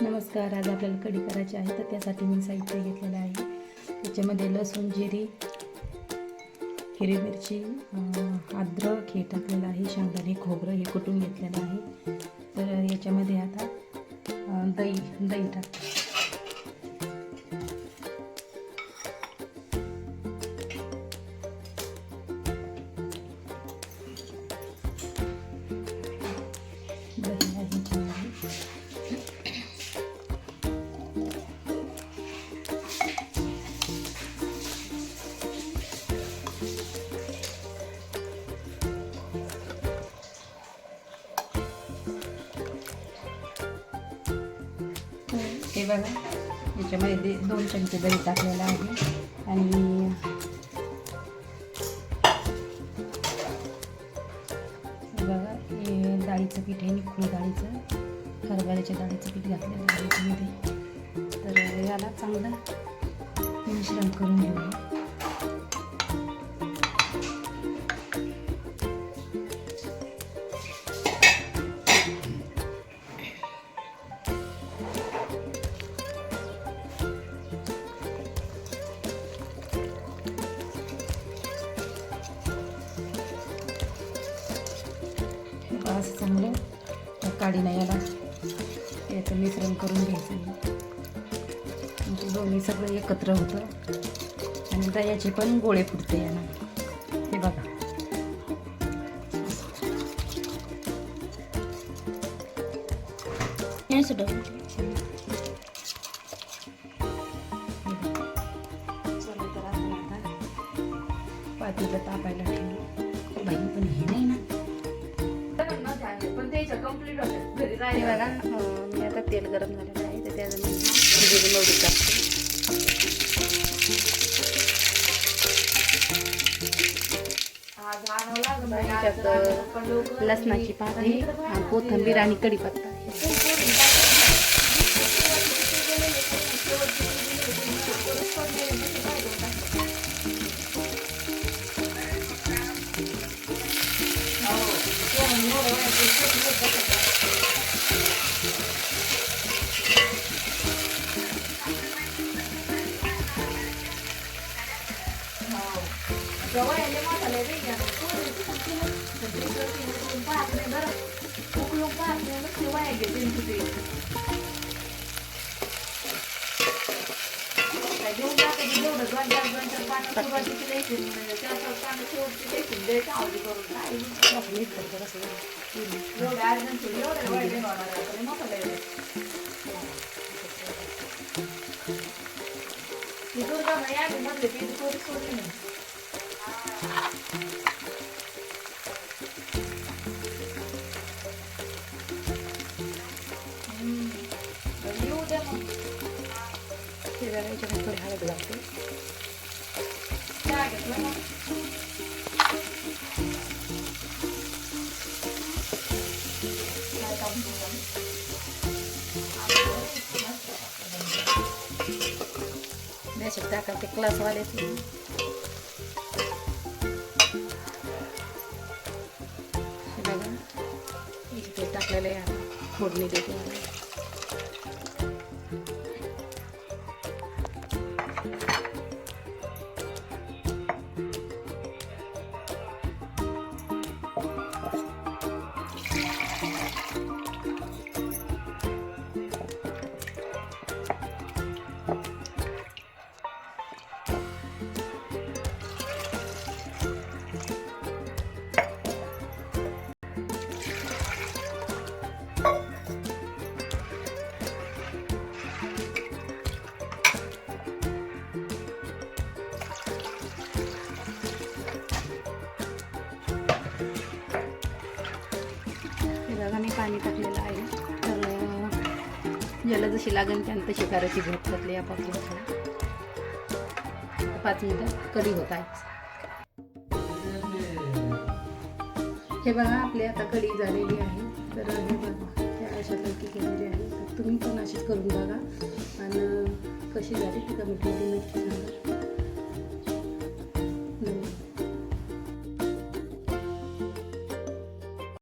नमस्कार. आज आपल्याला कढी करायची आहे, तर त्यासाठी मी साहित्य घेतलेलं आहे. त्याच्यामध्ये लसूण, जिरी, हिरवी मिरची, अद्रक हे टाकलेलं आहे. शेंगदाणे, खोबरं हे कुटून घेतलेलं आहे. तर याच्यामध्ये आता दही टाकते. दही आहे हे बघा, याच्यामध्ये 2 चमचे दही टाकलेलं आहे. आणि बघा, हे डाळीचं पीठ आहे, निखळी डाळीचं, हरभऱ्याच्या डाळीचं पीठ घातलेलं आहे याच्यामध्ये. तर याला चांगलं मिश्रण करून घेऊया. असं चांगलं काढीनं याला याचं मिश्रण करून घ्यायचं. म्हणजे दोन्ही सगळं एकत्र होतं आणि दह्याचे पण गोळे फुटते याला. हे बघा, पातेलं तापायला ठेवलं. बाई पण हे नाही ना. हे बघा, मी आता तेल गरम झालेलं आहे, तर त्याचं मी मोहरी टाकते. त्यात लसणाची पाकळी, कोथिंबीर आणि कढीपत्ता. थोडी हळद लागते. बेसिक टाकायचे क्लासवाले बघा, इथे टाकलेलं आहे. फोडणी देते. मी पाणी टाकलेलं आहे. तर ज्याला जशी लागेल त्यानं तशी करायची. झोप घातली आपापल्या. 5 मिनिटं कढी होत आहे. हे बघा, आपली आता कढी झालेली आहे. तर हे बघा, अशा पैकी केलेली आहे. तर तुम्ही पण अशीच करून बघा आणि कशी झाली ती कमेंटमध्ये नक्की सांगा.